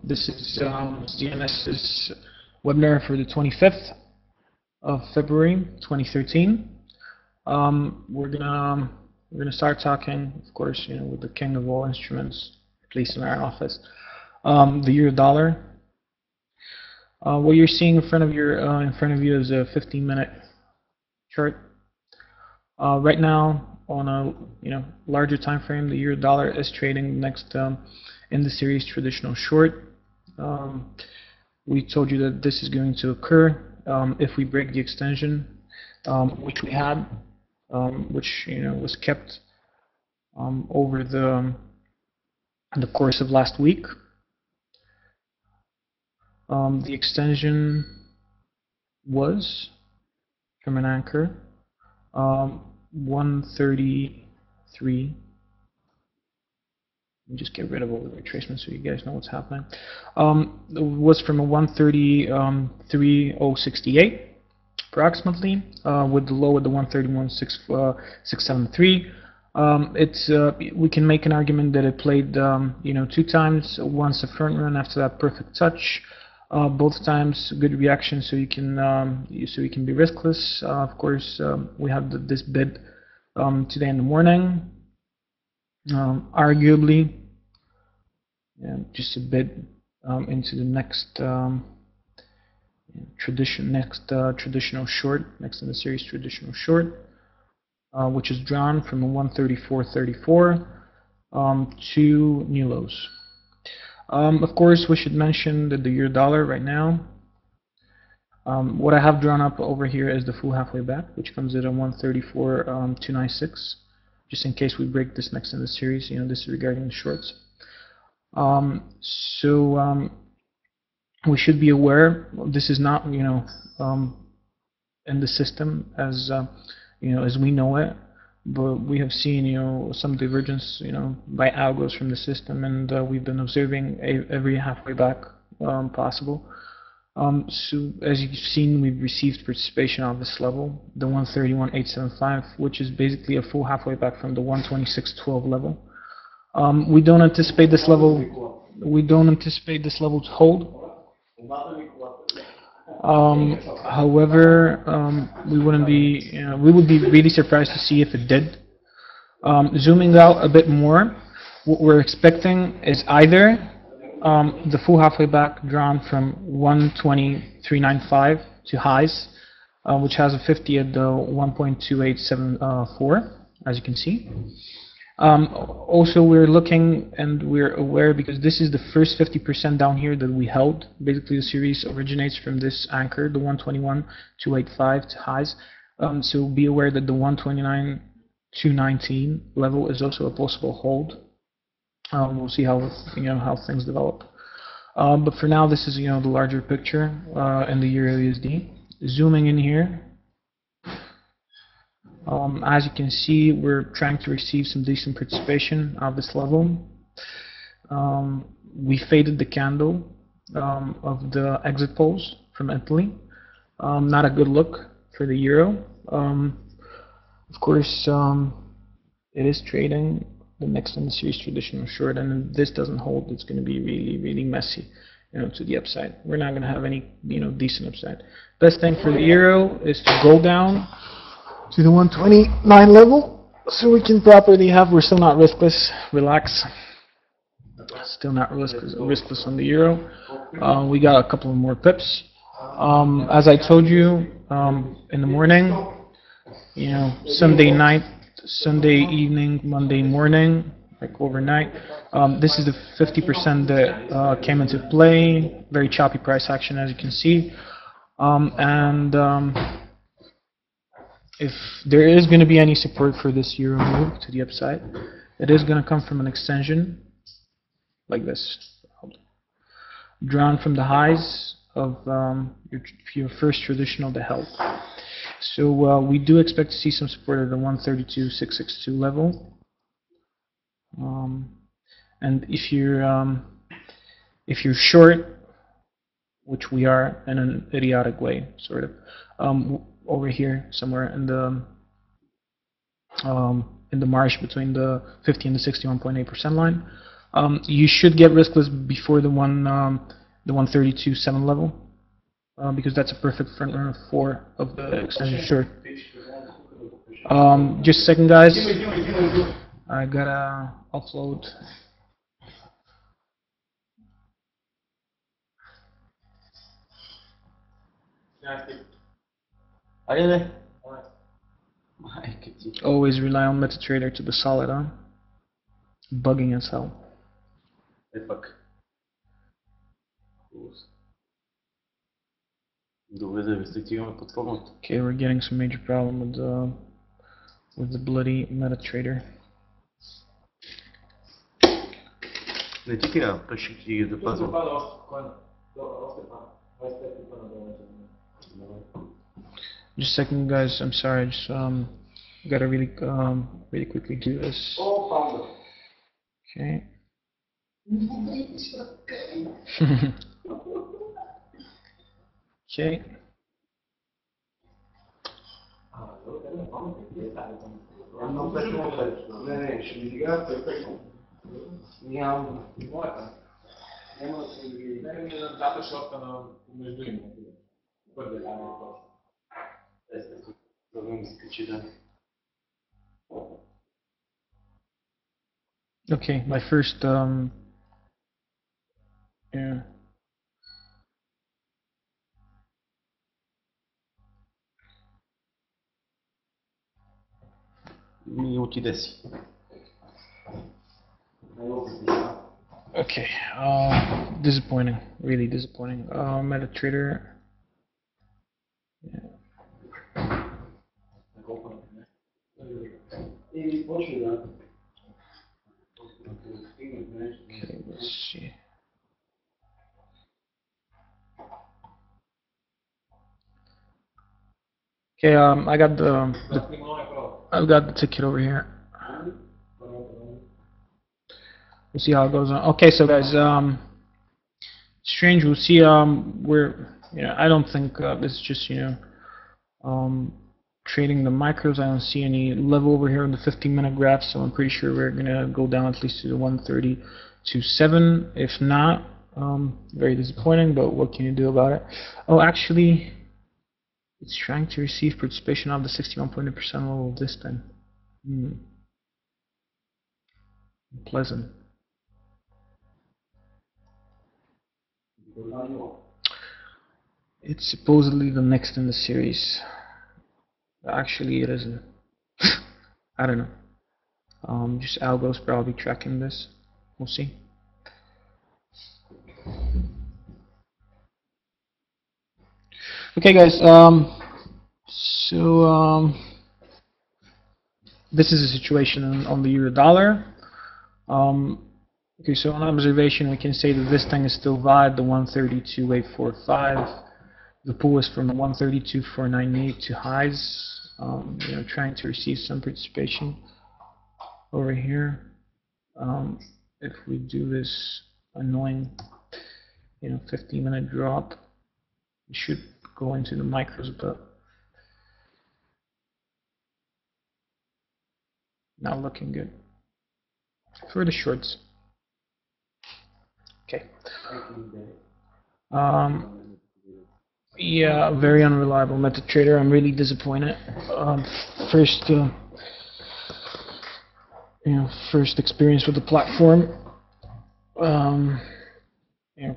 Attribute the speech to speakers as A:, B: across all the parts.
A: This is Z&S's webinar for the 25th of February 2013. We're gonna start talking, of course, with the king of all instruments, at least in our office, the euro dollar. What you're seeing in front of you is a 15-minute chart. Right now, on a larger time frame, the euro dollar is trading next in the series traditional short. We told you that this is going to occur if we break the extension, which we had, which was kept over the course of last week. The extension was from an anchor 133. Let me just get rid of all the retracements so you guys know what's happening. It was from a 133.068 approximately, with the low at the 131.673. We can make an argument that it played two times. Once a front run, after that perfect touch. Both times good reaction, so you can be riskless. Of course, we have this bid today in the morning. Arguably, just a bit into the next traditional short, next in the series traditional short, which is drawn from a 134.34 to new lows. Of course, we should mention that the euro dollar right now, what I have drawn up over here is the full halfway back, which comes at a 134.296. Just in case we break this next in the series, this is regarding the shorts. We should be aware this is not in the system as as we know it, but we have seen some divergence by algos from the system, and we've been observing every halfway back possible. So as you've seen, we've received participation on this level, the 131.875, which is basically a full halfway back from the 126.12 level. We don't anticipate this level. We don't anticipate this level to hold. However, we would be really surprised to see if it did. Zooming out a bit more, what we're expecting is either the full halfway back drawn from 123.95 to highs, which has a 50 at the 1.2874, as you can see. Also, we're looking and we're aware, because this is the first 50% down here that we held. Basically, the series originates from this anchor, the 121.285 to highs. So be aware that the 129.219 level is also a possible hold. We'll see how how things develop. But for now, this is the larger picture in the Euro USD. Zooming in here. As you can see, we're trying to receive some decent participation at this level. We faded the candle of the exit polls from Italy. Not a good look for the euro. Of course, it is trading the next in the series traditional short, and if this doesn't hold, it's going to be really messy to the upside. We're not going to have any decent upside. Best thing for the euro is to go down to the 129 level, so we can properly have. We're still not riskless. Relax. Still not riskless on the euro. We got a couple of more pips. As I told you in the morning, Sunday night, Sunday evening, Monday morning, like overnight. This is the 50% that came into play. Very choppy price action, as you can see, if there is going to be any support for this euro move to the upside, it is going to come from an extension like this, drawn from the highs of your first traditional that held. So we do expect to see some support at the 132.662 level. And if you're short, which we are in an idiotic way, sort of, over here somewhere in the marsh between the 50 and the 61.8% line, You should get riskless before the 132.7 level, because that's a perfect front runner 4 of the extended short. Just a second, guys. I gotta upload. Always rely on MetaTrader to the solid, huh? Bugging as hell. Okay, we're getting some major problem with the bloody MetaTrader. Just a second, guys. I'm sorry. I just gotta really quickly do this. Okay. Okay. Okay, my first yeah. Okay, disappointing, really disappointing. MetaTrader. Yeah. Okay, let's see. Okay, I've got the ticket over here. We'll see how it goes on. Okay, so guys, strange. We'll see. I don't think this is just trading the micros. I don't see any level over here on the 15-minute graph, so I'm pretty sure we're gonna go down at least to the 132.7. If not, very disappointing. But what can you do about it? Oh, actually, it's trying to receive participation of the 61.8% level this time. Pleasant. It's supposedly the next in the series. Actually, it isn't. I don't know. Just Algo's probably tracking this. We'll see. Okay, guys. This is a situation on the euro dollar. Okay, so on observation, we can say that this thing is still valid, the 132.845. The pull is from the 132.498 to highs. Trying to receive some participation over here. If we do this annoying, 15-minute drop, we should go into the micros, but not looking good for the shorts. Okay. Yeah, very unreliable MetaTrader. I'm really disappointed. First experience with the platform.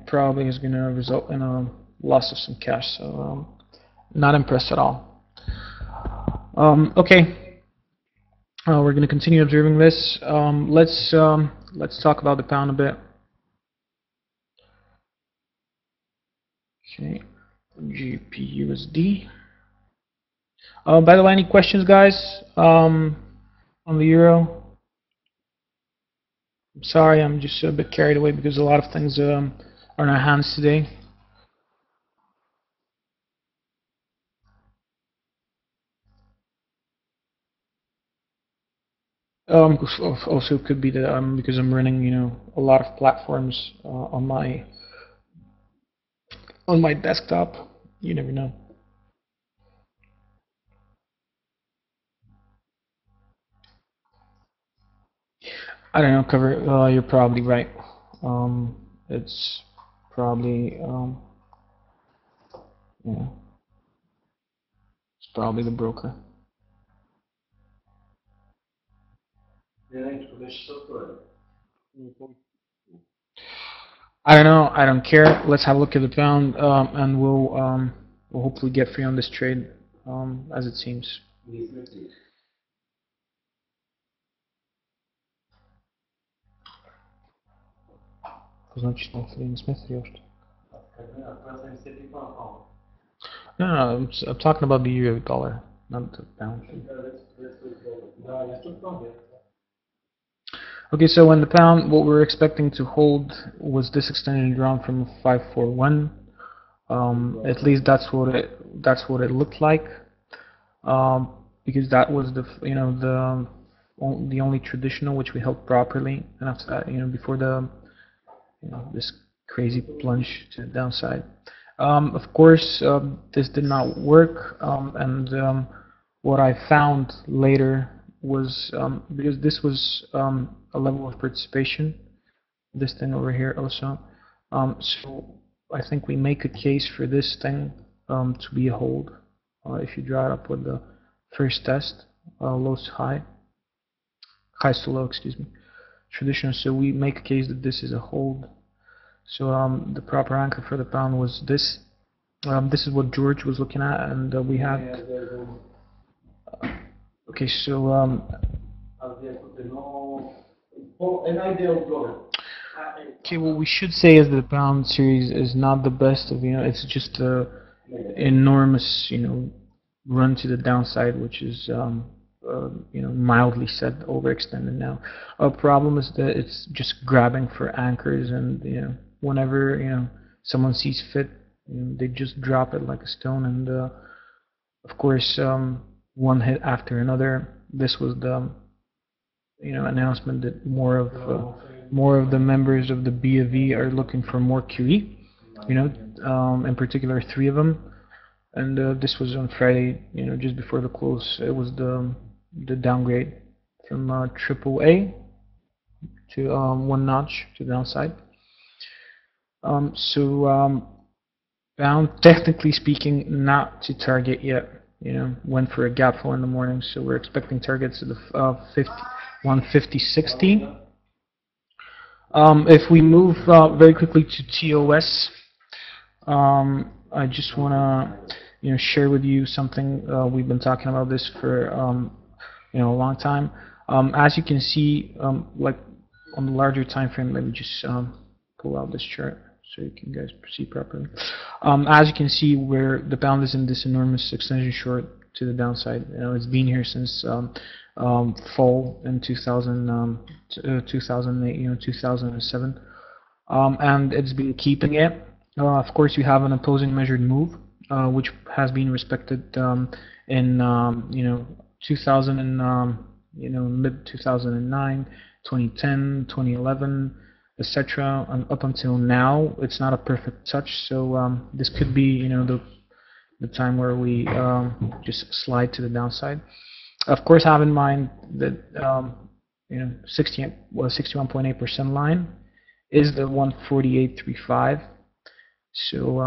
A: Probably is going to result in a loss of some cash. So, not impressed at all. Okay. We're going to continue observing this. Let's talk about the pound a bit. Okay. GBP/USD. By the way, any questions, guys, on the euro? I'm sorry, I'm just a bit carried away because a lot of things are in our hands today. Also could be that because I'm running, a lot of platforms on my desktop. You never know. I don't know, cover. You're probably right. It's probably yeah, it's probably the broker. I don't know. I don't care. Let's have a look at the pound, and we'll hopefully get free on this trade, as it seems. Значит, не смотришь. No, no, I'm talking about the euro dollar, not the pound. Okay, so when the pound, what we're expecting to hold was this extension drawn from 541. At least that's what it looked like. Because that was the only traditional which we held properly, and after that, before this crazy plunge to the downside. Of course, this did not work, and what I found later was, because this was a level of participation, this thing over here also. So I think we make a case for this thing to be a hold. If you draw it up with the first test, lows to high, highs to low, excuse me, traditional. So we make a case that this is a hold. So the proper anchor for the pound was this. This is what George was looking at, and we had. Okay, so okay, what we should say is that the pound series is not the best of, it's just a enormous, run to the downside, which is, mildly said, overextended now. Our problem is that it's just grabbing for anchors, and whenever someone sees fit, they just drop it like a stone, and of course, one hit after another. This was the announcement that more of the members of the BFE are looking for more QE. In particular, 3 of them. And this was on Friday, just before the close. It was the downgrade from AAA to 1 notch to the downside. So bound, technically speaking, not to target yet. Went for a gap fill in the morning, so we're expecting targets of the 150.60. If we move very quickly to TOS, I just want to share with you something. We've been talking about this for a long time. As you can see, like on the larger time frame, let me just pull out this chart so you can guys see properly. As you can see, where the pound is in this enormous extension short to the downside. It's been here since fall in 2008, 2007, and it's been keeping it. Of course, you have an opposing measured move, which has been respected in 2000 and mid 2009, 2010, 2011, etc. And up until now, it's not a perfect touch. So this could be the time where we just slide to the downside. Of course, have in mind that 61.8% line is the 148.35. So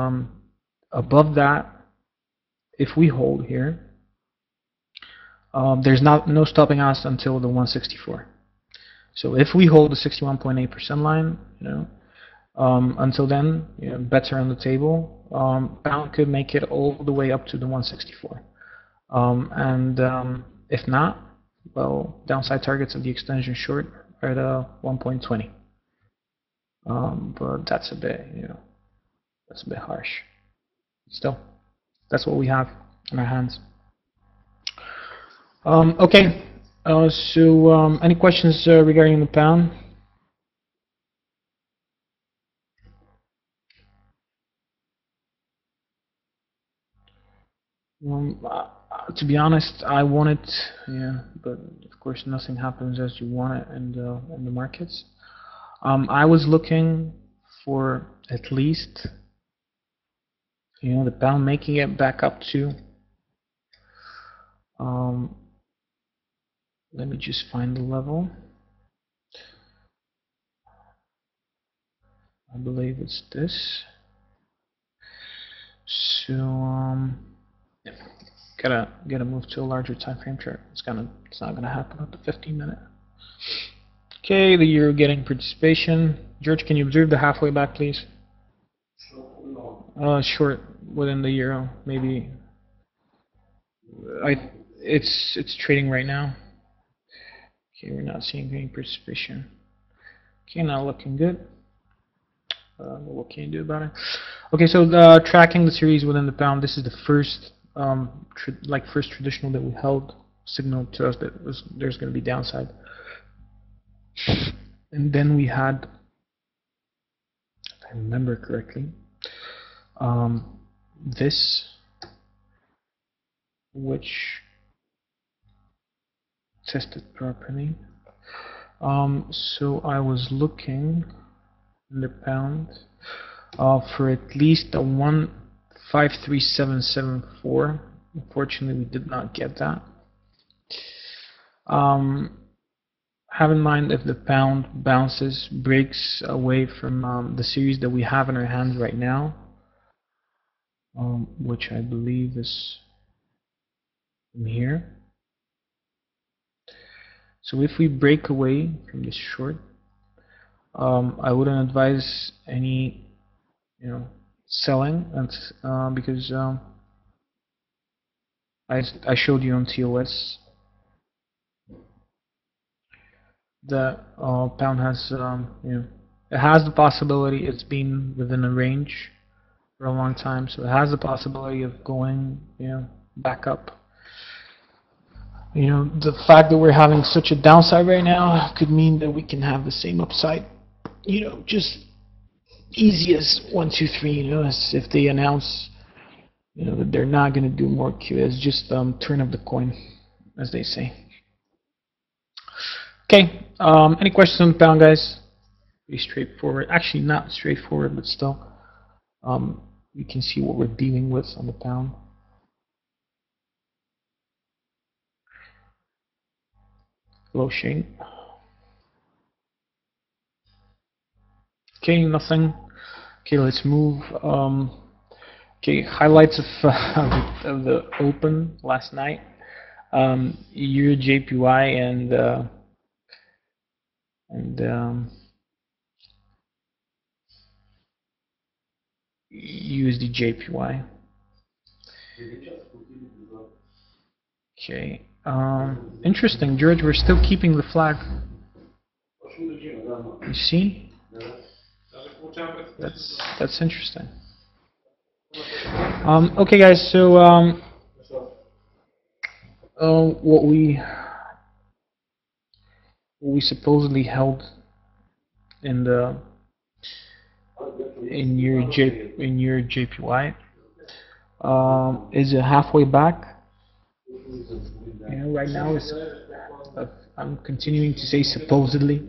A: above that, if we hold here, there's no stopping us until the 164. So if we hold the 61.8% line, until then, bets are on the table. Pound could make it all the way up to the 164. If not, well, downside targets of the extension short are the 1.20. But that's a bit, that's a bit harsh. Still, that's what we have in our hands. Okay. So any questions regarding the pound? To be honest, I want it, yeah, but of course nothing happens as you want it in the markets. I was looking for at least, the pound making it back up to. Let me just find the level. I believe it's this. So gotta move to a larger time frame chart. It's not gonna happen at the 15-minute. Okay, the euro getting participation. George, can you observe the halfway back, please? Short within the euro, maybe. It's trading right now. Okay, we're not seeing any participation. Okay, not looking good. What can you do about it? Okay, so tracking the series within the pound. This is the first, first traditional that we held, signaled to us that there's going to be downside. And then we had, if I remember correctly, this, which tested properly. So I was looking in the pound for at least a 1.53774. Unfortunately, we did not get that. Have in mind, if the pound bounces, breaks away from the series that we have in our hands right now, which I believe is from here. So if we break away from this short, I wouldn't advise any, selling, and because I showed you on TOS that pound has, it has the possibility. It's been within a range for a long time, so it has the possibility of going, back up. The fact that we're having such a downside right now could mean that we can have the same upside, just easy as 1, 2, 3, as if they announce, that they're not going to do more QS, just turn of the coin, as they say. Okay, any questions on the pound, guys? Pretty straightforward. Actually, not straightforward, but still, you can see what we're dealing with on the pound. Low shade. Okay, nothing. Okay, let's move. Okay, highlights of the open last night. Euro JPY and USD JPY. Okay, interesting, George. We're still keeping the flag. You see? That's interesting. Okay, guys. So what we supposedly held in your JPY is a halfway back. Right now is I'm continuing to say supposedly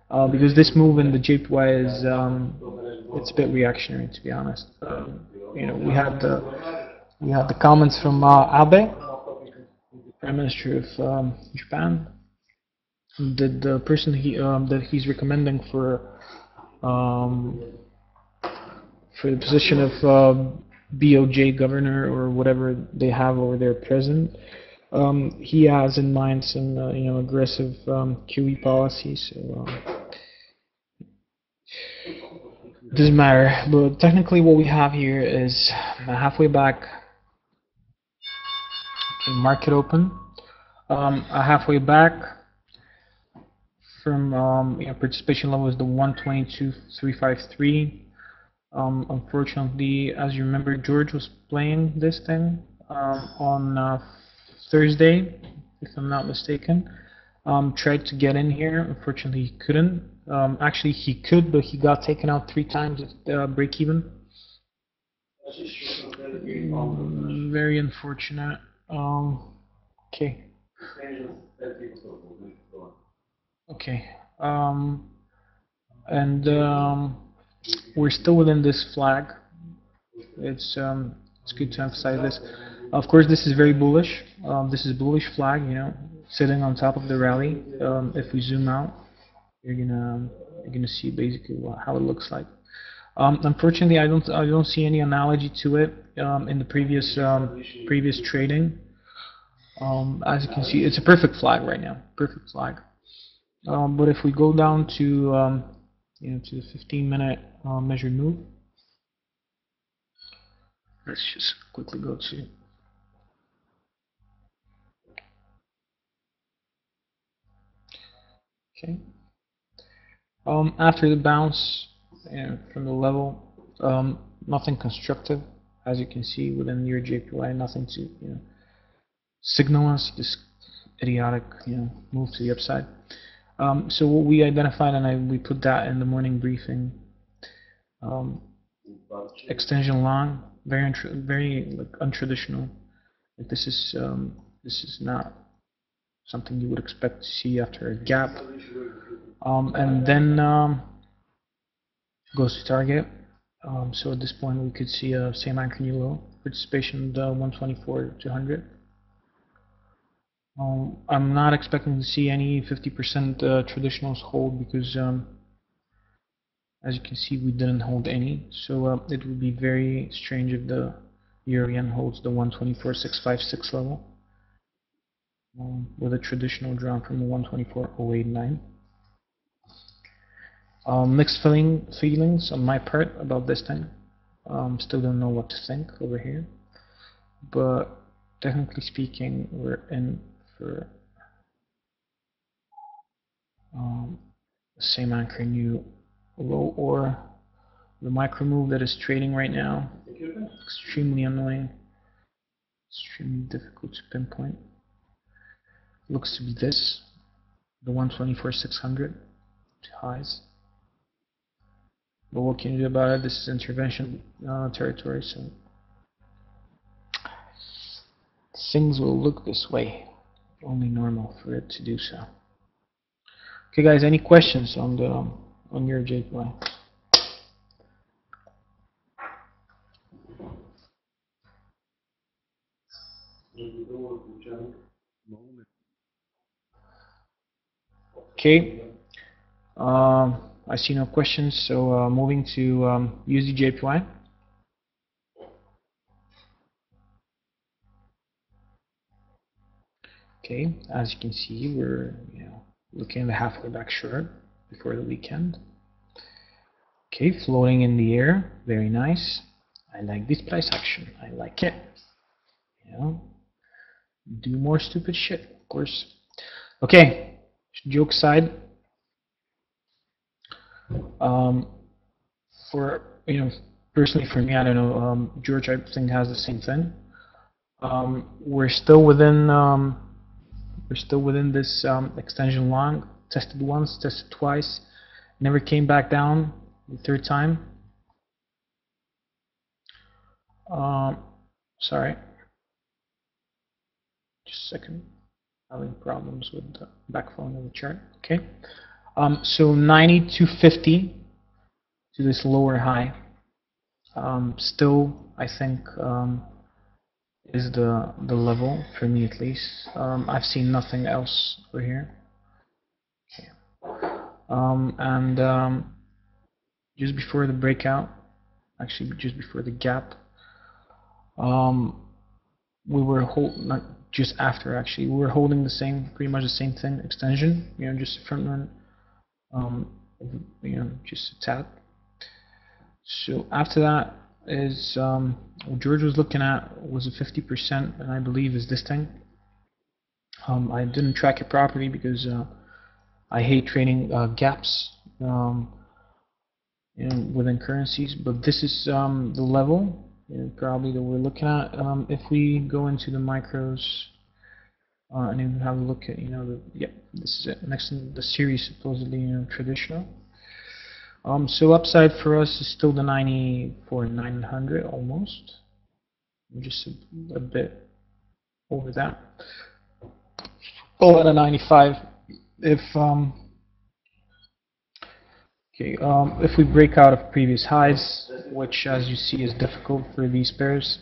A: because this move in the JPY is it's a bit reactionary, to be honest. We had the comments from Abe, Prime Minister of Japan, that the person that he's recommending for the position of BOJ governor or whatever they have over there present. He has in mind some aggressive QE policies. So it doesn't matter. But technically, what we have here is halfway back. Okay, market open. A halfway back from participation level is the 122.353. Unfortunately, as you remember, George was playing this thing on Thursday, if I'm not mistaken. Tried to get in here. Unfortunately, he couldn't. Actually, he could, but he got taken out 3 times at break even. Very unfortunate. Okay. Okay. We're still within this flag. It's good to emphasize this. Of course, this is very bullish. This is bullish flag, sitting on top of the rally. If we zoom out, you're gonna see basically how it looks like. Unfortunately, I don't see any analogy to it in the previous trading. As you can see, it's a perfect flag right now. Perfect flag. But if we go down to to the 15-minute measured move, let's just quickly go to. Okay. After the bounce from the level, nothing constructive, as you can see within your JPY, nothing to signal us this idiotic move to the upside. So what we identified, and we put that in the morning briefing. Extension long, very like untraditional. Like this is not something you would expect to see after a gap. And then goes to target. So at this point we could see a same anchor new low, participation 124-200. I'm not expecting to see any 50% traditionals hold because as you can see we didn't hold any. So it would be very strange if the euro yen holds the 124.656 level with a traditional drawn from 124.089. Mixed feelings on my part about this thing. Still don't know what to think over here, but technically speaking, we're in for the same anchor new low, or the micro move that is trading right now. Extremely annoying, extremely difficult to pinpoint. Looks to be this, the 124.600 highs. But what can you do about it? This is intervention territory, so things will look this way. Only normal for it to do so. Okay, guys, any questions on your JPY? Okay. I see no questions, so moving to USD-JPY. Okay, as you can see, we're looking at the halfway back short before the weekend. Okay, floating in the air, very nice. I like this price action. I like it. Do more stupid shit, of course. Okay, joke aside. For personally for me, I don't know. George, I think has the same thing. We're still within this extension long. Tested once, tested twice, never came back down. The third time. Sorry. Just a second. Having problems with the backphone of the chart. Okay. So 90-50 to this lower high. Still, I think is the level for me at least. I've seen nothing else over here. Okay. And just before the breakout, actually just before the gap, we were not just after actually, we were holding the same, pretty much the same thing, extension, just a front run, just a tad. So after that is what George was looking at was a 50%, and I believe is this thing. I didn't track it properly because I hate trading gaps within currencies, but this is the level probably that we're looking at. If we go into the micros and then have a look at this is it. Next in the series supposedly traditional. So upside for us is still the 94,900 almost, just a bit over that. Oh, at a 95. If we break out of previous highs, which as you see is difficult for these pairs,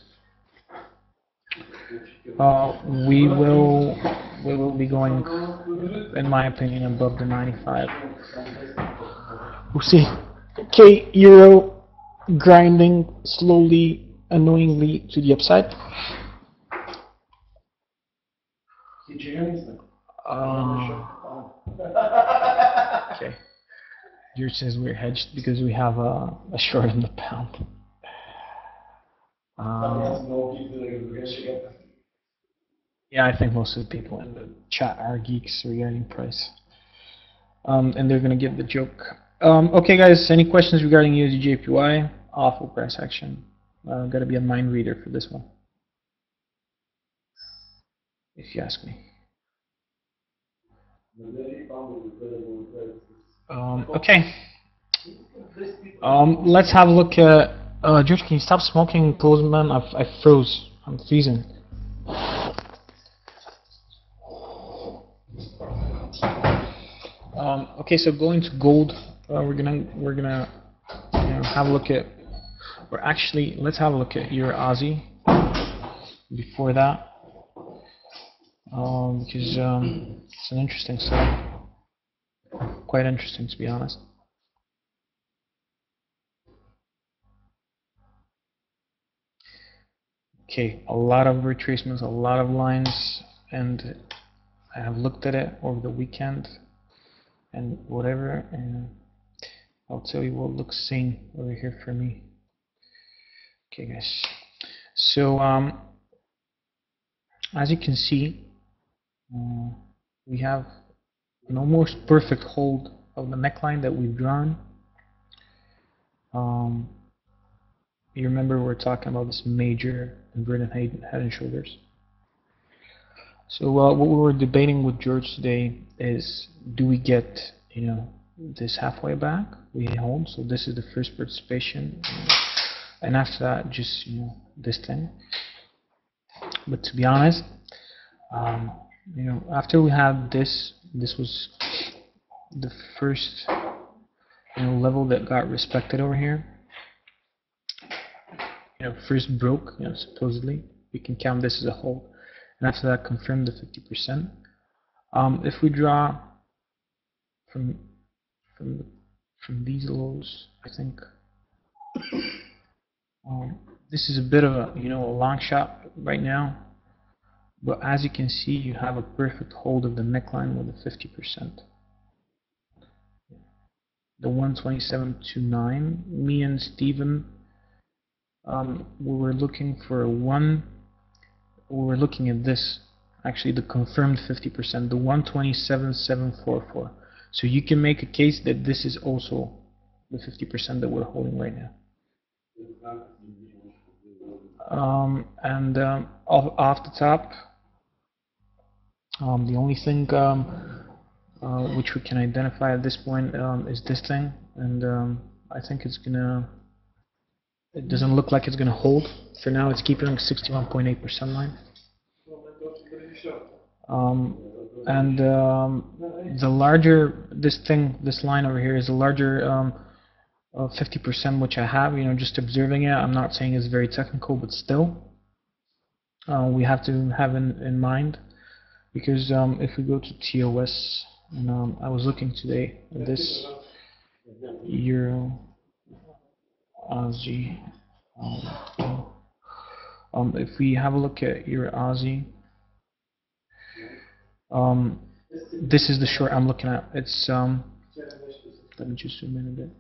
A: we will be going, in my opinion, above the 95. We'll see. Okay, euro. grinding slowly, annoyingly to the upside. Okay. George says we're hedged because we have a short in the pound. Yeah, I think most of the people in the chat are geeks regarding price. And they're gonna get the joke. Okay, guys, any questions regarding USDJPY? Awful price action. Gotta be a mind reader for this one, if you ask me. Okay. Let's have a look at. George, can you stop smoking, Postman? I froze. I'm freezing. Okay, so going to gold, we're gonna have a look at, or actually let's have a look at your Aussie before that, because it's an interesting stuff, quite interesting to be honest. Okay, a lot of retracements, a lot of lines, and I have looked at it over the weekend and whatever, and I'll tell you what looks sane over here for me. Okay, guys. So as you can see, we have an almost perfect hold of the neckline that we've drawn. You remember we're talking about this major inverted head and shoulders. So what we were debating with George today is, do we get this halfway back? We hold, so this is the first participation, and after that, just this thing. But to be honest, after we had this was the first level that got respected over here. First broke, supposedly we can count this as a hold, and after that confirmed the 50%. If we draw from these lows, I think this is a bit of a a long shot right now, but as you can see, you have a perfect hold of the neckline with a 50%. The 127.29. Me and Steven, we were looking for we were looking at this, actually the confirmed 50%, the 127.744. So you can make a case that this is also the 50% that we're holding right now. Off the top, the only thing which we can identify at this point is this thing, and I think it's gonna. It doesn't look like it's gonna hold. For now, it's keeping 61.8% line. The larger this line over here is a larger 50%, which I have. Just observing it. I'm not saying it's very technical, but still, we have to have in mind, because if we go to TOS, and I was looking today at this Euro Aussie. If we have a look at Euro Aussie, this is the short I'm looking at. It's let me just zoom in a bit.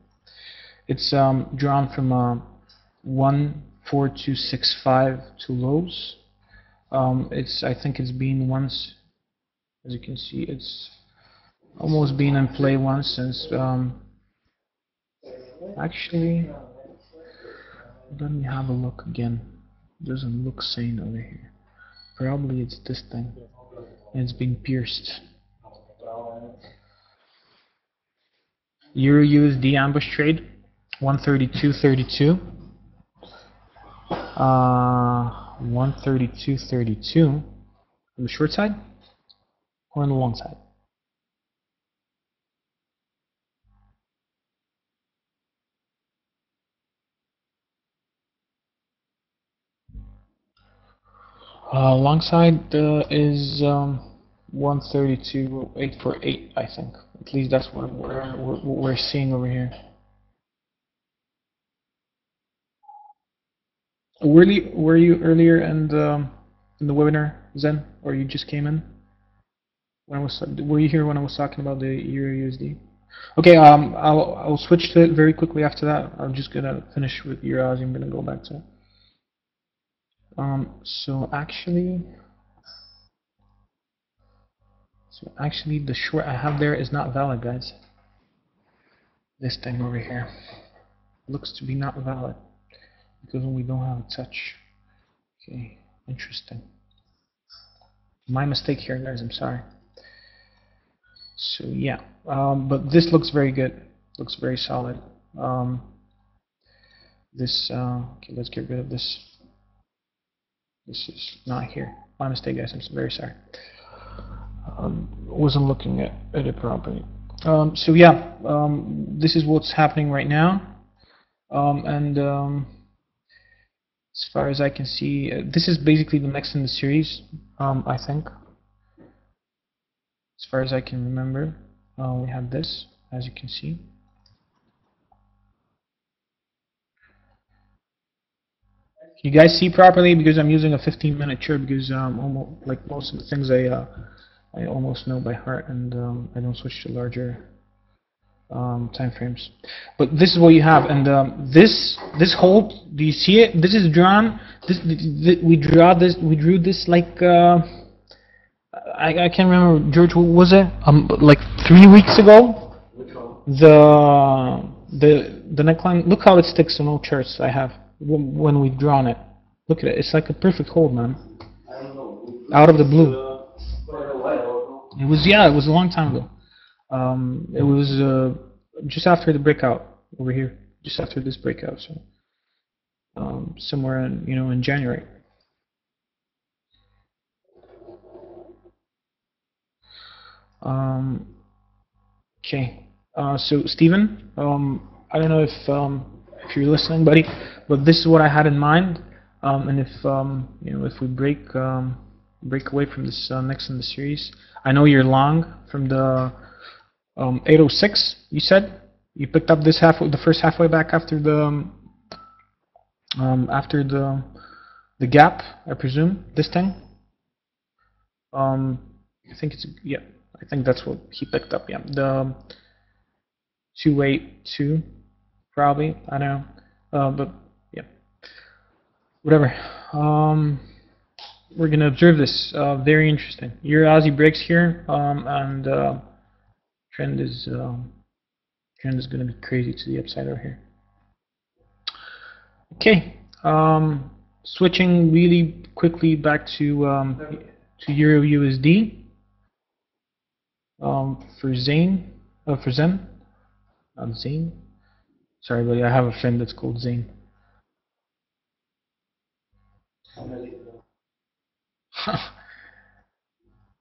A: It's drawn from 14265 to lows. I think it's been once, as you can see, it's almost been in play once since. Actually, let me have a look again. It doesn't look sane over here. Probably it's this thing. It's been pierced. Euro USD ambush trade, 132.32. 132.32 on the short side or on the long side? Long side is 132.848, I think. At least that's what we're seeing over here. Were you earlier in the webinar, Zen, or you just came in? When I was were you here when I was talking about the Euro USD? Okay, I'll switch to it very quickly after that. I'm just gonna finish with Euro Aussie. I'm gonna go back to it. So actually, the short I have there is not valid, guys. This thing over here looks to be not valid because we don't have a touch. Okay, interesting. My mistake here, guys. I'm sorry. So yeah, but this looks very good. Looks very solid. Okay, let's get rid of this. This is not here. My mistake, guys. I'm very sorry. Wasn't looking at it properly. So yeah, this is what's happening right now. And as far as I can see, this is basically the next in the series, I think. As far as I can remember, we have this, as you can see. You guys see properly because I'm using a 15-minute chart because almost like most of the things I almost know by heart, and I don't switch to larger time frames. But this is what you have, and this hold. Do you see it? This is drawn. We drew this like I can't remember, George. What was it? Like 3 weeks ago. The neckline. Look how it sticks in all charts I have when we've drawn it. Look at it. It's like a perfect hold, man. Out of the blue. It was It was a long time ago. It was just after the breakout over here. Just after this breakout, so somewhere in January. Okay. So Stephen, I don't know if you're listening, buddy, but this is what I had in mind. And if if we break away from this next in the series, I know you're long from the 806. You said you picked up this the first halfway back after the gap, I presume, this thing. I think I think that's what he picked up. Yeah, the 282 probably. I don't know, but yeah, whatever. We're gonna observe this. Very interesting. Your Aussie breaks here, and trend is gonna be crazy to the upside over here. Okay. Switching really quickly back to Euro USD. For Zen, not Zane. Sorry, buddy. I have a friend that's called Zane.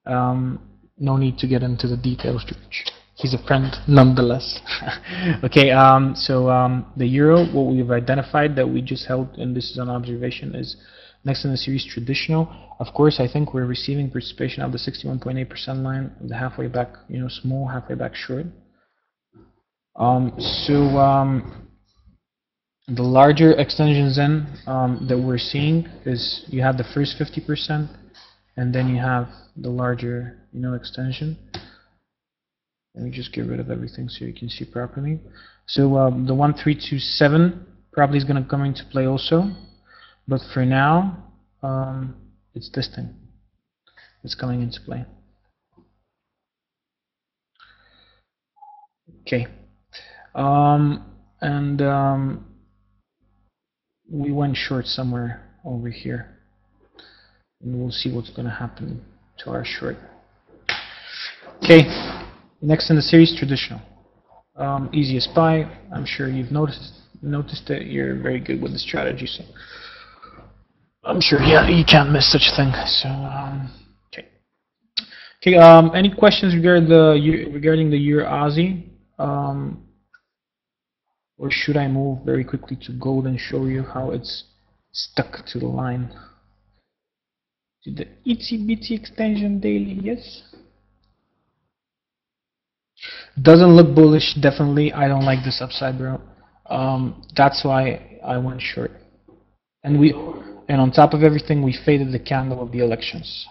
A: No need to get into the details, George. He's a friend nonetheless. Okay, the euro, what we've identified that we just held, and this is an observation, is next in the series traditional. Of course, I think we're receiving participation of the 61.8% line, the halfway back, small halfway back short. The larger extensions then that we're seeing is you have the first 50%, and then you have the larger, extension. Let me just get rid of everything so you can see properly. So the 1327 probably is going to come into play also, but for now, it's this thing that's coming into play. Okay, we went short somewhere over here, and we'll see what's going to happen to our short. Okay, next in the series, traditional. Easiest buy. I'm sure you've noticed it. You're very good with the strategy, so I'm sure you can't miss such a thing. So okay. Any questions regarding the Euro Aussie? Or should I move very quickly to gold and show you how it's stuck to the line? To the itsy bitsy extension daily, yes? Doesn't look bullish, definitely. I don't like this upside, bro. That's why I went short. And on top of everything, we faded the candle of the elections.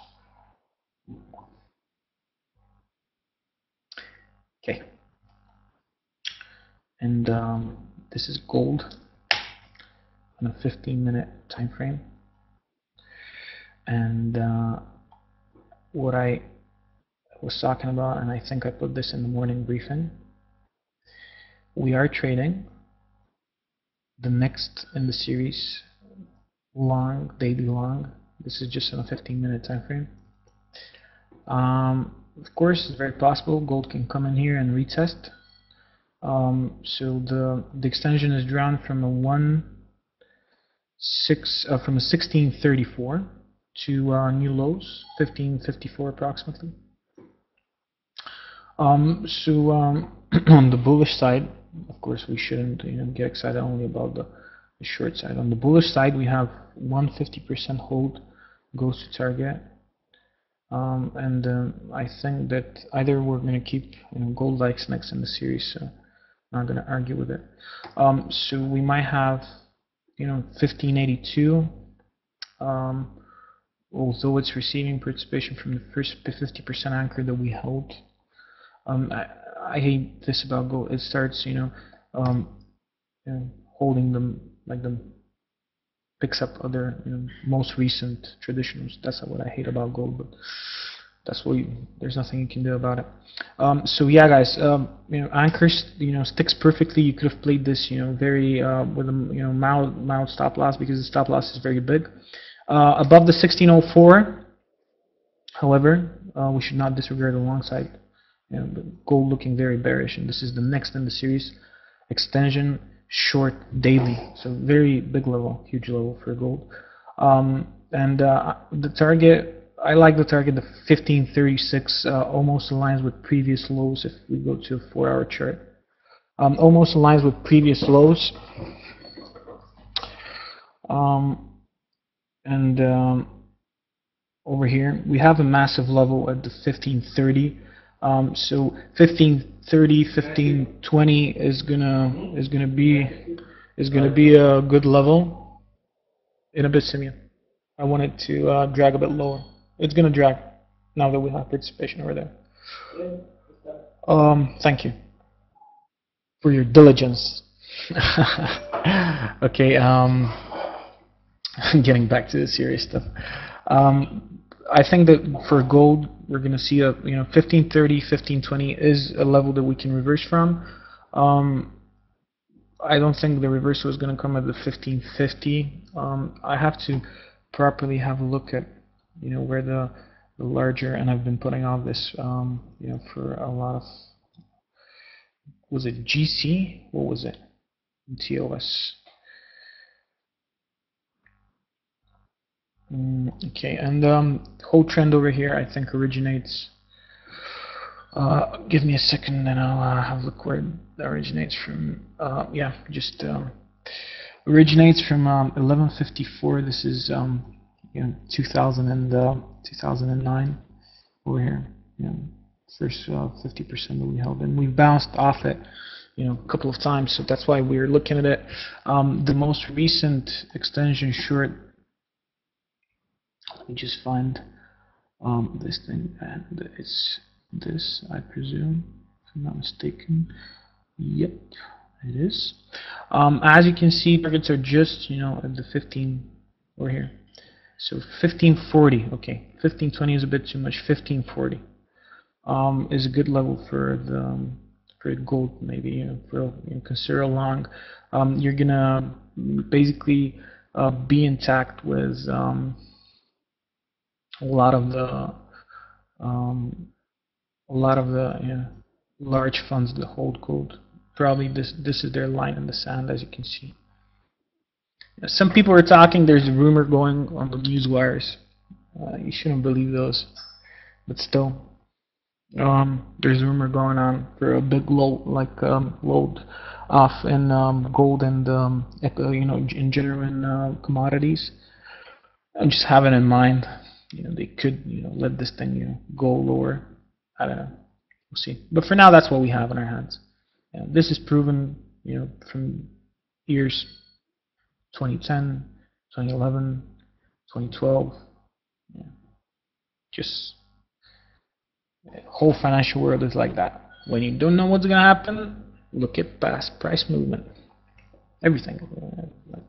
A: Okay. And this is gold on a 15-minute time frame. And what I was talking about, and I think I put this in the morning briefing, we are trading the next in the series long, daily long. This is just on a 15-minute time frame. Of course, it's very possible gold can come in here and retest. So the extension is drawn from a 1634 to new lows, 1554 approximately. On the bullish side, of course, we shouldn't get excited only about the short side. On the bullish side, we have 150% hold goes to target. I think that either we're going to keep gold likes next in the series, so I'm not going to argue with it. So we might have 1582, although it's receiving participation from the first 50% anchor that we held. I hate this about gold. It starts holding them like them picks up other most recent traditionals. That's what I hate about gold, but that's what there's nothing you can do about it. So yeah, guys, anchors sticks perfectly. You could have played this very with a mild stop loss, because the stop loss is very big. Above the 1604, however, we should not disregard the long side. The gold looking very bearish, and this is the next in the series extension short daily, so very big level, huge level for gold. The target, I like the target, the 1536, almost aligns with previous lows. If we go to a 4-hour chart, almost aligns with previous lows. Over here we have a massive level at the 1530. So 1530, 1520 is gonna be a good level. In a bit, Simeon. I want it to drag a bit lower. It's gonna drag now that we have participation over there. Thank you for your diligence. Okay. Getting back to the serious stuff. I think that for gold, we're going to see a 1530, 1520 is a level that we can reverse from. I don't think the reversal is going to come at the 1550. I have to properly have a look at where the larger, and I've been putting off this for a lot of, was it GC? What was it? TOS. Okay, and whole trend over here I think originates, give me a second and I'll have a look where it originates from. Yeah, just originates from 1154. This is 2009 over here. First 50% that we held, and we bounced off it a couple of times, so that's why we're looking at it. The most recent extension short, let me just find this thing, and it's this, I presume, if I'm not mistaken. Yep, it is. As you can see, targets are just at the 15 over here. So 1540. Okay, 1520 is a bit too much. 1540 is a good level for the gold. Maybe for consider a long. You're gonna basically be intact with a lot of the large funds that hold gold. Probably this is their line in the sand, as you can see. Some people are talking. There's a rumor going on the news wires. You shouldn't believe those, but still, there's a rumor going on for a big load, like load off in gold and in genuine commodities. I'm just having in mind. They could let this thing go lower. I don't know. We'll see. But for now, that's what we have in our hands. This is proven from years 2010, 2011, 2012. Yeah. Just whole financial world is like that. When you don't know what's gonna happen, look at past price movement. Everything, like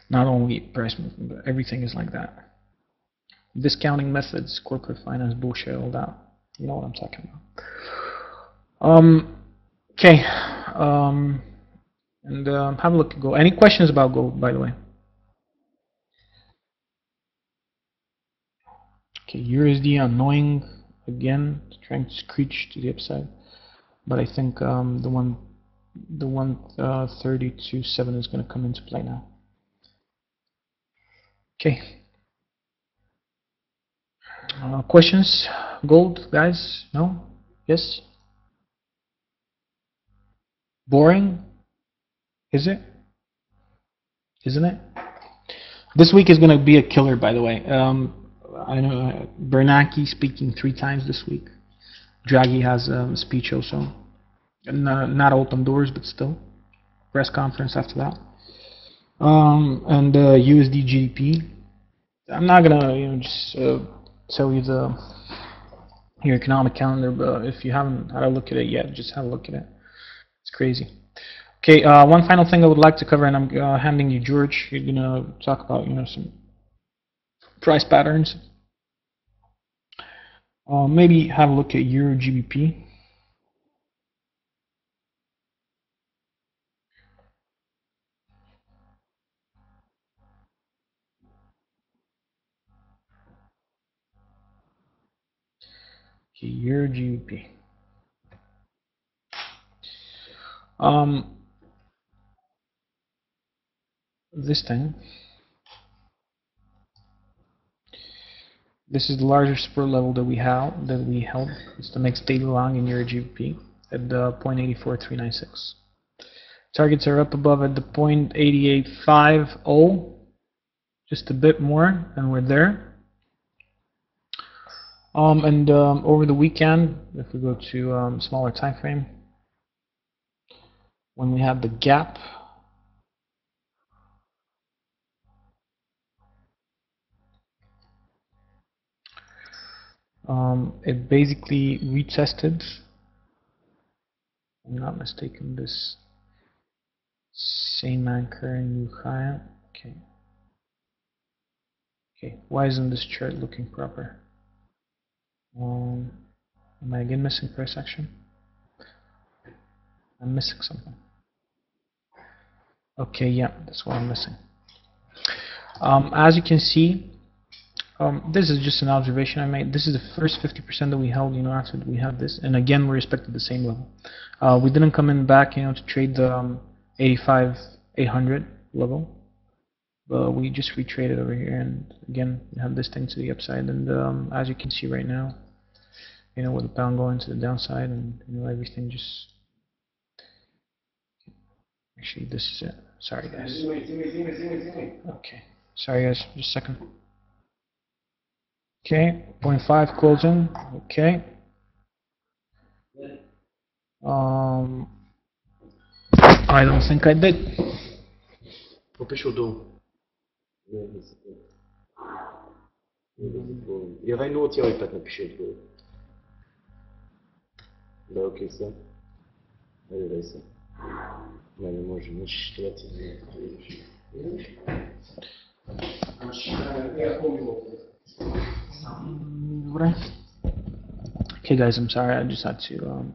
A: not only price movement, but everything is like that. Discounting methods, corporate finance bullshit, all that. You know what I'm talking about. Okay. And have a look at gold. Any questions about gold, by the way? Okay, USD annoying again, trying to screech to the upside, but I think the 132.7 is going to come into play now. Okay. Questions? Gold, guys? No? Yes? Boring? Is it? Isn't it? This week is going to be a killer, by the way. I know Bernanke speaking 3 times this week. Draghi has a speech also. Not open doors, but still. Press conference after that. And USD GDP. I'm not gonna just tell you your economic calendar, but if you haven't had a look at it yet, just have a look at it. It's crazy. Okay, one final thing I would like to cover, and I'm handing you George. You're gonna talk about some price patterns. Maybe have a look at Euro GBP. Okay, Euro GBP. This thing. This is the largest support level that we held. It's the next daily long in Euro GBP at 0.84396. Targets are up above at the 0.8850, just a bit more, and we're there. Over the weekend, if we go to smaller time frame, when we have the gap, it basically retested, if I'm not mistaken, this same anchor and new high. Okay. Okay, why isn't this chart looking proper? Am I again missing price action? I'm missing something. Okay, yeah, that's what I'm missing. As you can see, this is just an observation I made. This is the first 50% that we held, after we have this, and again we respected the same level. We didn't come in back, to trade the 85,800 level, but we just retraded over here, and again we have this thing to the upside. And as you can see right now, with the pound going to the downside, and everything just. Actually, this is it. Sorry, guys. Okay. Sorry, guys. Just a second. Okay. 0.5 closing. Okay. I don't think I did.
B: Напишу до. Я vai no hotel iPad напишу отговор. Да, окей, все. Айде, се. Не може, значи ще трябва
A: Okay, guys, I'm sorry. I just had to.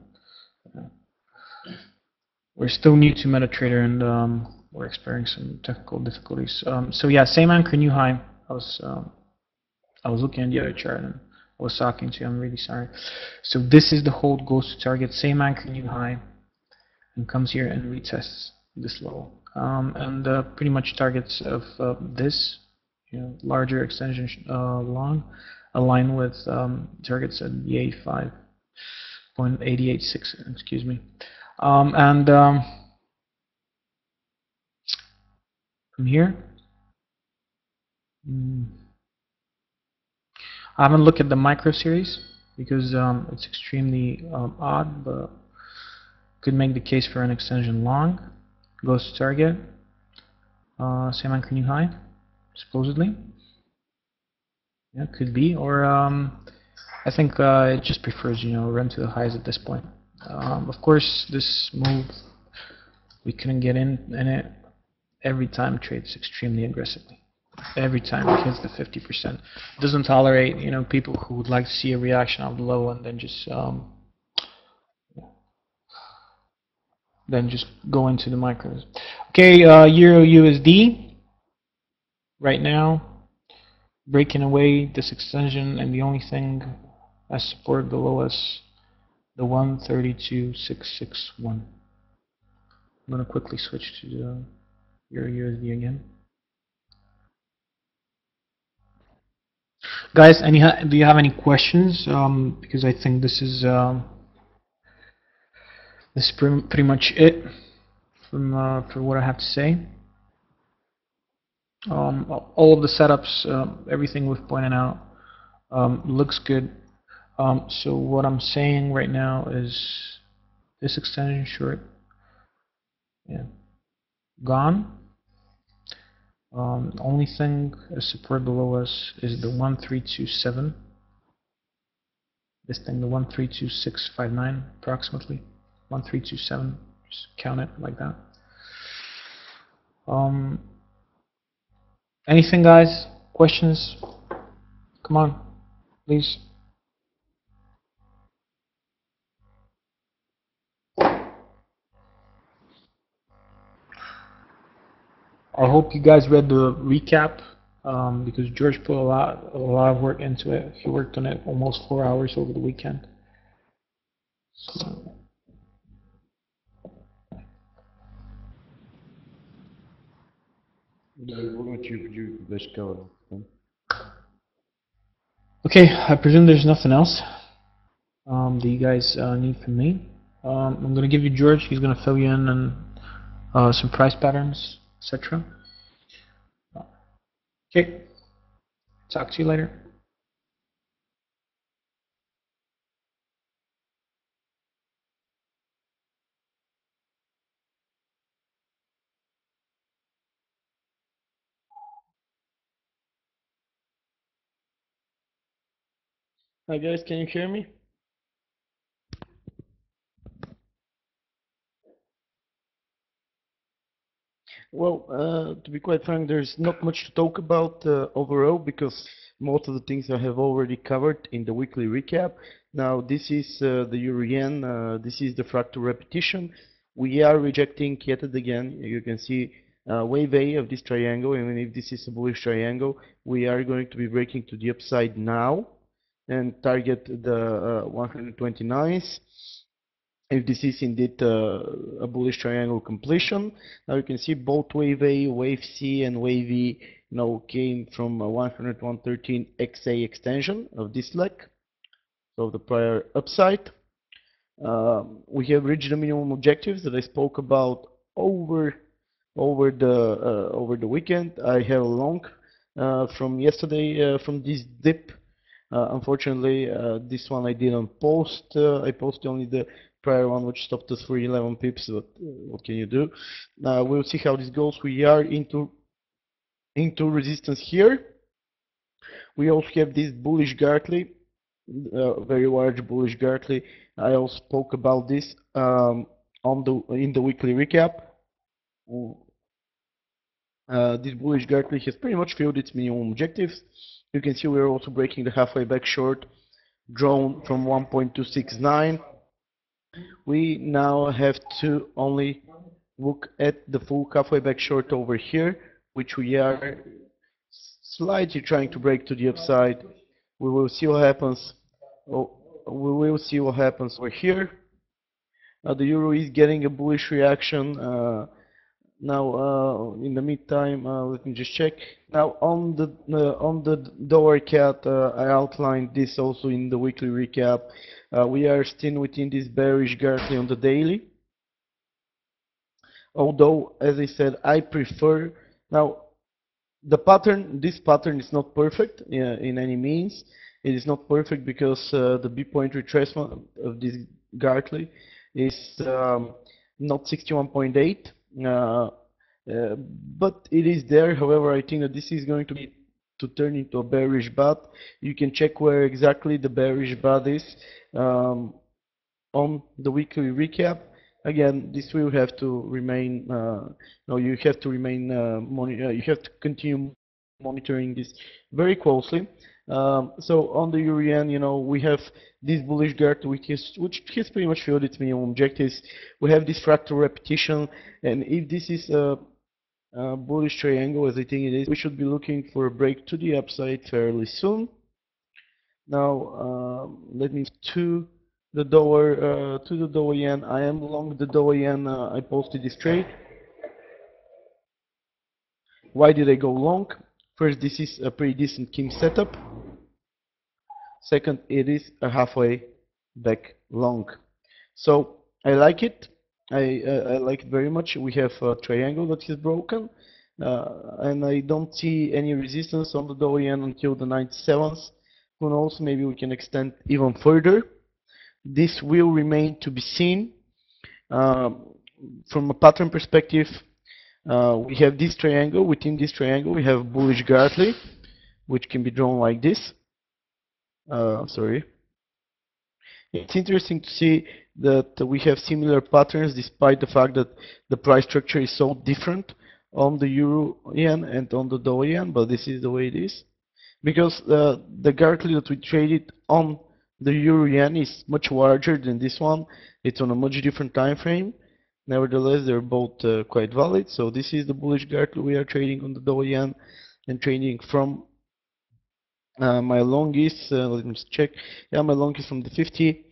A: We're still new to MetaTrader, and we're experiencing some technical difficulties. So yeah, same anchor, new high. I was looking at the other chart and I was talking to you. I'm really sorry. So this is the hold, goes to target, same anchor, new high, and comes here and retests this level. And pretty much targets of this, larger extension long, align with targets at the 85.886. Excuse me. From here, I haven't looked at the micro series because it's extremely odd, but could make the case for an extension long. Goes to target, same anchor, new high, supposedly. Yeah, could be, or I think it just prefers, run to the highs at this point. Of course, this move we couldn't get in it. Every time it trades extremely aggressively. Every time it hits the 50%. It doesn't tolerate, people who would like to see a reaction of the low and then just go into the micros. Okay, Euro USD right now breaking away this extension, and the only thing as support below us, the 132.661. I'm gonna quickly switch to the Euro USD again. Guys, do you have any questions? Because I think this is pretty much it from for what I have to say. All of the setups, everything we've pointed out, looks good. So what I'm saying right now is this extension short, yeah, gone. The only thing as support below us is the 1327. This thing, the 132659 approximately. 1327. Just count it like that. Anything, guys? Questions? Come on, please. I hope you guys read the recap, because George put a lot of work into it. He worked on it almost 4 hours over the weekend. So, okay, I presume there's nothing else that you guys need from me. I'm gonna give you George. He's gonna fill you in on some price patterns, etc. Okay, talk to you later.
C: Hi guys, can you hear me? Well, to be quite frank, there's not much to talk about overall because most of the things I have already covered in the weekly recap. Now, this is the Euro Yen, this is the fractal repetition. We are rejecting yet again. You can see wave A of this triangle, even if this is a bullish triangle, we are going to be breaking to the upside now and target the 129s. If this is indeed a bullish triangle completion. Now you can see both wave A, wave C, and wave E came from a 101.13 XA extension of this leg, so the prior upside. We have reached the minimum objectives that I spoke about over the weekend. I have a long from yesterday from this dip. Unfortunately, this one I didn't post. I posted only the prior one, which stopped us for 11 pips. But what can you do? We'll see how this goes. We are into resistance here. We also have this bullish Gartley, very large bullish Gartley. I also spoke about this in the weekly recap. This bullish Gartley has pretty much filled its minimum objectives. You can see we're also breaking the halfway back short drawn from 1.269. We now have to only look at the full halfway back short over here, which we are slightly trying to break to the upside. We will see what happens. Oh, we will see what happens over here. The euro is getting a bullish reaction. Now, in the meantime, let me just check. Now, on the dollar cat, I outlined this also in the weekly recap. We are still within this bearish Gartley on the daily. Although, as I said, I prefer now this pattern is not perfect in any means. It is not perfect because the B point retracement of this Gartley is not 61.8. but it is there. However, I think that this is going to turn into a bearish bot. You can check where exactly the bearish bot is on the weekly recap. Again, this will have to remain. No, you have to remain. You have to continue monitoring this very closely. So on the euro yen, we have this bullish guard which has pretty much filled its minimum objectives. We have this fractal repetition, and if this is a bullish triangle, as I think it is, we should be looking for a break to the upside fairly soon. Now, let me to the dollar yen. I am long the dollar yen. I posted this trade. Why did I go long? First, this is a pretty decent Kim setup. Second, it is a halfway back long. So I like it. I like it very much. We have a triangle that is broken, and I don't see any resistance on the dollar yen until the 97s. Who knows? Maybe we can extend even further. This will remain to be seen. From a pattern perspective, we have this triangle. Within this triangle, we have bullish Gartley, which can be drawn like this. Sorry. It's interesting to see that we have similar patterns despite the fact that the price structure is so different on the euro yen and on the dollar yen, but this is the way it is. Because the Gartley that we traded on the euro yen is much larger than this one. It's on a much different time frame. Nevertheless, they're both quite valid. So this is the bullish Gartley we are trading on the dollar yen and trading from my long is, let me just check. Yeah, my long is from the 50.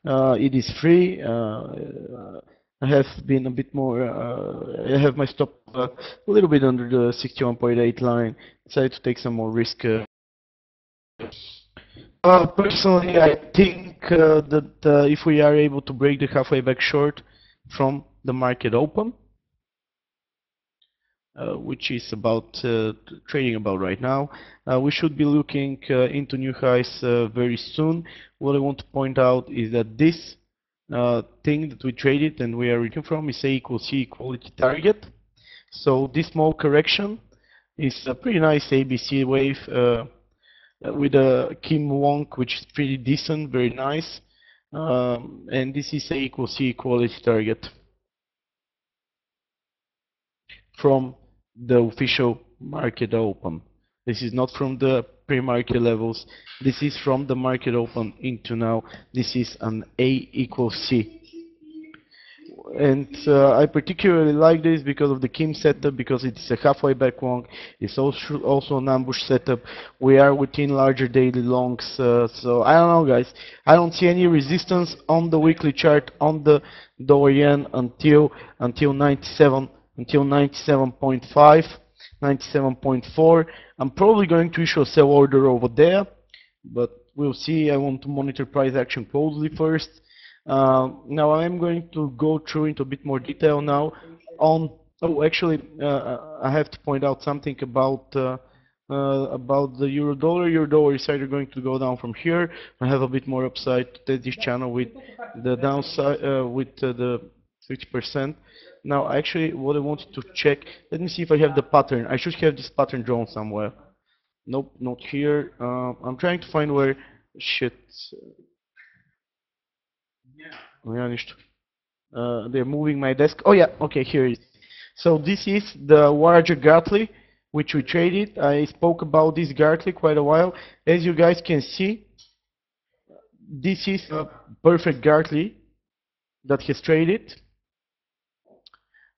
C: It is free. I have been a bit more, I have my stop a little bit under the 61.8 line. Decided to take some more risk. Personally, I think that if we are able to break the halfway back short from the market open, which is about trading about right now, we should be looking into new highs very soon. What I want to point out is that this thing that we traded and we are reading from is A equals C equality target. So this small correction is a pretty nice ABC wave with a Kim Wonk, which is pretty decent, very nice. And this is A equals C equality target from the official market open. This is not from the pre-market levels. This is from the market open into now. This is an A equals C. And I particularly like this because of the Kim setup, because it's a halfway back long. It's also an ambush setup. We are within larger daily longs. So I don't know, guys. I don't see any resistance on the weekly chart on the dollar yen until 97, until 97.5, 97.4. I'm probably going to issue a sell order over there, but we'll see. I want to monitor price action closely first. Now I'm going to go through into a bit more detail now on. Oh, actually, I have to point out something about the euro dollar. Euro dollar is either going to go down from here. I have a bit more upside to test this channel with the downside with the 60%. Now, actually, what I wanted to check. Let me see if I have the pattern. I should have this pattern drawn somewhere. Nope, not here. I'm trying to find where. Shit. They're moving my desk. Oh yeah, okay, here it is. So this is the larger Gartley, which we traded. I spoke about this Gartley quite a while. As you guys can see, this is a perfect Gartley that has traded.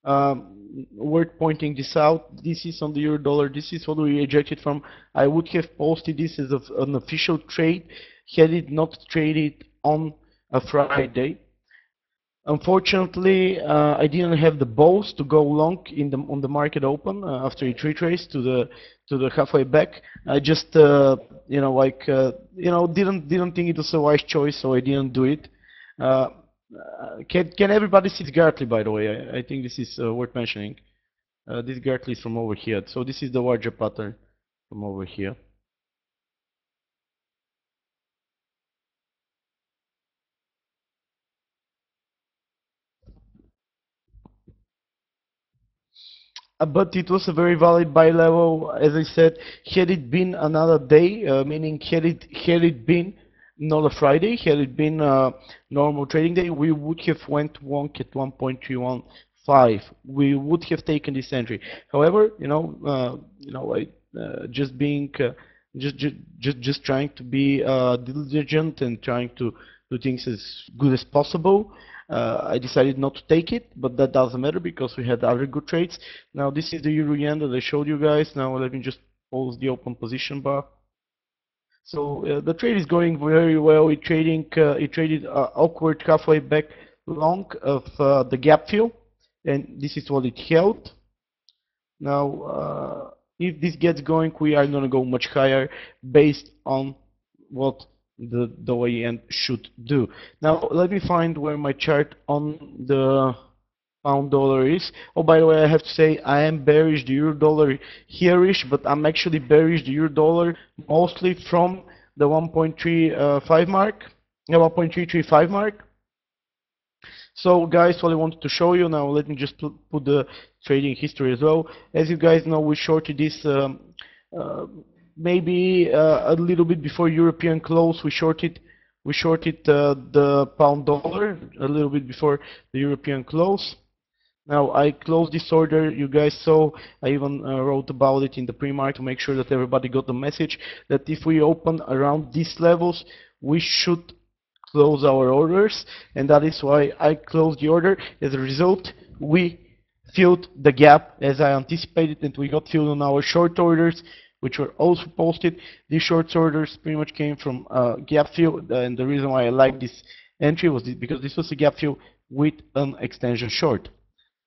C: Worth pointing this out. This is on the euro dollar. This is what we ejected from. I would have posted this as an official trade had it not traded on a Friday. Unfortunately, I didn't have the balls to go long on the market open after it retraced to the halfway back. I just didn't think it was a wise choice, so I didn't do it. Can everybody see Gartley, by the way? I think this is worth mentioning. This Gartley is from over here, so this is the larger pattern from over here. But it was a very valid buy level, as I said. Had it been another day, meaning had it been not a Friday, had it been a normal trading day, we would have went wonk at 1.315. We would have taken this entry. However, I just being just trying to be diligent and trying to do things as good as possible. I decided not to take it, but that doesn't matter because we had other good trades. Now this is the euro yen that I showed you guys. Now let me just pause the open position bar. So the trade is going very well. It traded awkward halfway back long of the gap fill, and this is what it held. Now, if this gets going, we are going to go much higher based on what the OEM should do. Now, let me find where my chart on the pound dollar is. Oh, by the way, I have to say I am bearish the euro dollar here-ish, but I'm actually bearish the euro dollar mostly from the 1.35 mark, 1.335 mark. So guys, what I wanted to show you now, let me just put the trading history as well. As you guys know, we shorted this uh, maybe a little bit before European close. We shorted the pound dollar a little bit before the European close. Now I closed this order. You guys saw I even wrote about it in the pre-market to make sure that everybody got the message that if we open around these levels, we should close our orders, and that is why I closed the order. As a result, we filled the gap as I anticipated, and we got filled on our short orders, which were also posted. These short orders pretty much came from gap fill, and the reason why I like this entry was because this was a gap fill with an extension short.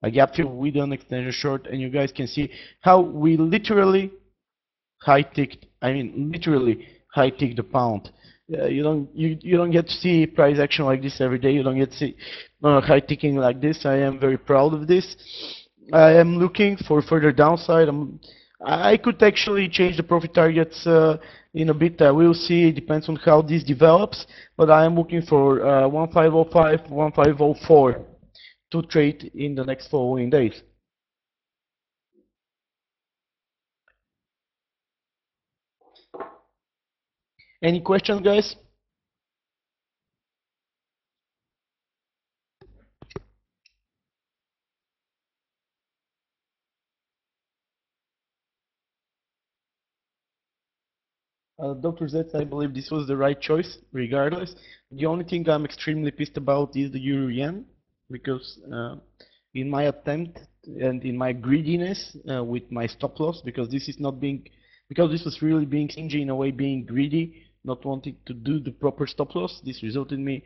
C: A gap fill with an extension short, and you guys can see how we literally high-ticked, I mean literally high-ticked the pound. You don't get to see price action like this every day. You don't get to see high ticking like this. I am very proud of this. I am looking for further downside. I could actually change the profit targets in a bit. We'll see. It depends on how this develops. But I am looking for 1505, 1504 to trade in the next following days. Any questions, guys? Dr. Z, I believe this was the right choice, regardless. The only thing I'm extremely pissed about is the euro yen, because in my attempt and in my greediness with my stop loss, because this was really being stingy in a way, being greedy, not wanting to do the proper stop loss. This resulted in me,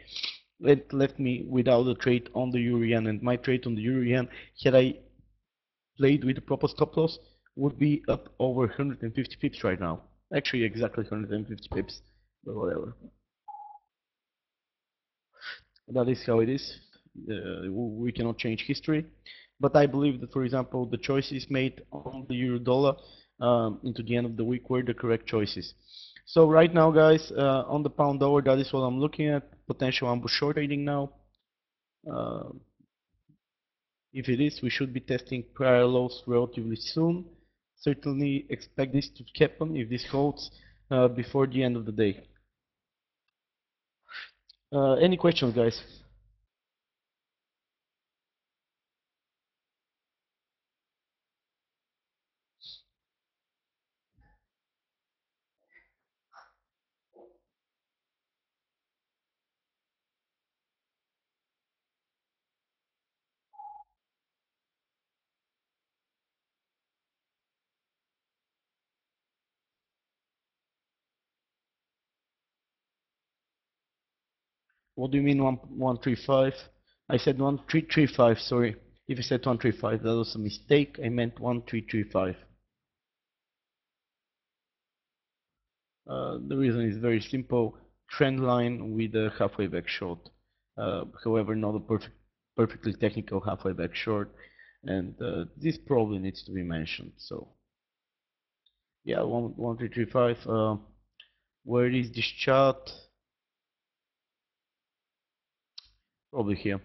C: it left me without a trade on the euro yen, and my trade on the euro yen, had I played with the proper stop loss, would be up over 150 pips right now. Actually, exactly 150 pips, but whatever. That is how it is. We cannot change history. But I believe that, for example, the choices made on the euro dollar into the end of the week were the correct choices. So right now, guys, on the pound dollar, that is what I'm looking at. Potential ambush short trading now. If it is, we should be testing prior lows relatively soon. Certainly expect this to happen if this holds before the end of the day. Any questions, guys? What do you mean 135? I said 1335, sorry. If you said 135, that was a mistake. I meant 1335. The reason is very simple. Trend line with a halfway back short. However, not a perfectly technical halfway back short. And this probably needs to be mentioned. So, yeah, 1335. Where is this chart? Probably here.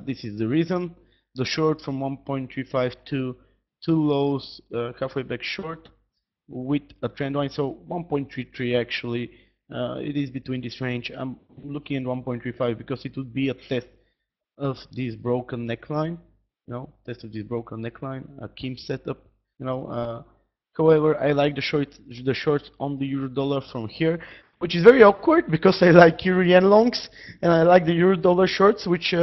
C: This is the reason. The short from 1.35 to two lows, halfway back short with a trend line. So 1.33 actually, it is between this range. I'm looking at 1.35 because it would be a test of this broken neckline. Test of this broken neckline, a Kim setup. You know, however, I like the shorts on the euro dollar from here, which is very awkward because I like euro yen longs and I like the euro dollar shorts, which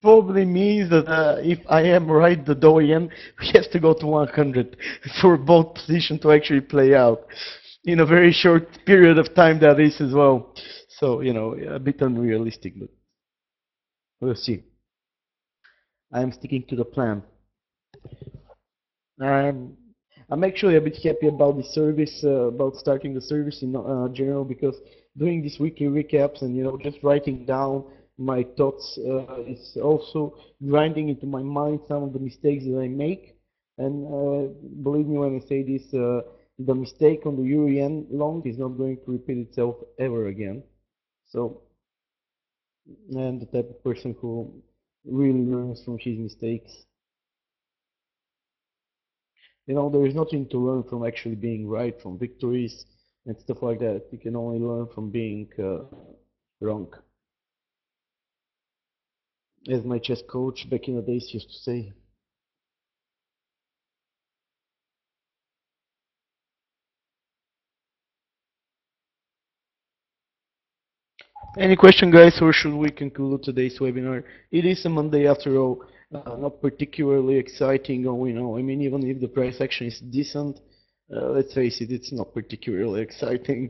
C: probably means that if I am right, the Dow yen has to go to 100 for both positions to actually play out in a very short period of time. That is as well. So a bit unrealistic, but we'll see. I'm sticking to the plan. I'm I'm actually a bit happy about the service, about starting the service in general, because doing these weekly recaps and just writing down my thoughts is also grinding into my mind some of the mistakes that I make. And believe me when I say this, the mistake on the euro yen long is not going to repeat itself ever again. So I'm the type of person who really learns from his mistakes. There is nothing to learn from actually being right, from victories and stuff like that. You can only learn from being wrong. As my chess coach back in the days used to say. Any question, guys, or should we conclude today's webinar? It is a Monday after all, not particularly exciting, or I mean, even if the price action is decent, let's face it, it's not particularly exciting.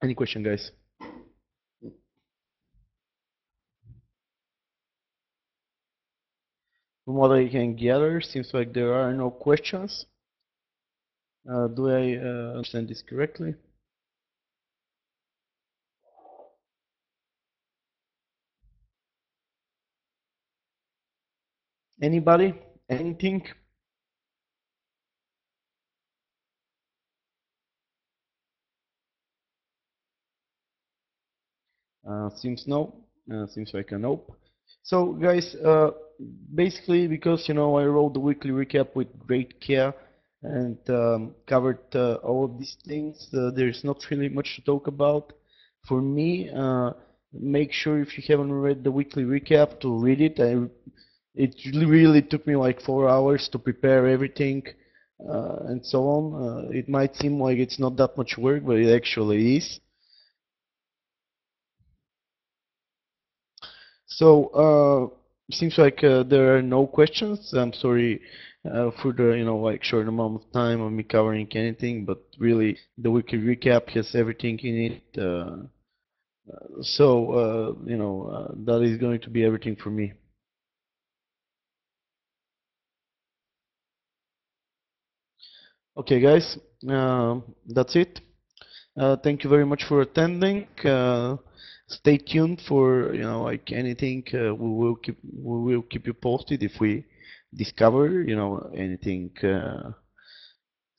C: Any question, guys? From what I can gather, seems like there are no questions. Do I understand this correctly? Anybody? Anything? Seems no. Seems like a nope. So, guys, basically, because I wrote the weekly recap with great care and covered all of these things, there's not really much to talk about. For me, make sure if you haven't read the weekly recap to read it. It really took me like 4 hours to prepare everything and so on. It might seem like it's not that much work, but it actually is. So, seems like there are no questions. I'm sorry for the, like short amount of time of me covering anything, but really the weekly recap has everything in it. That is going to be everything for me. Okay, guys, that's it. Thank you very much for attending. Stay tuned for like anything. We will keep you posted if we discover anything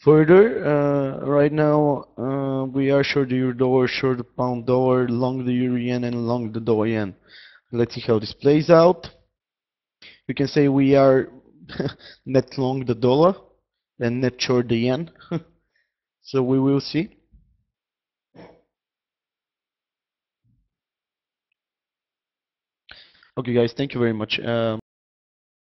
C: further. Right now we are short the euro dollar, short the pound dollar, long the euro yen, and long the dollar yen. Let's see how this plays out. We can say we are net long the dollar and net short the yen. So we will see. Okay, guys, thank you very much.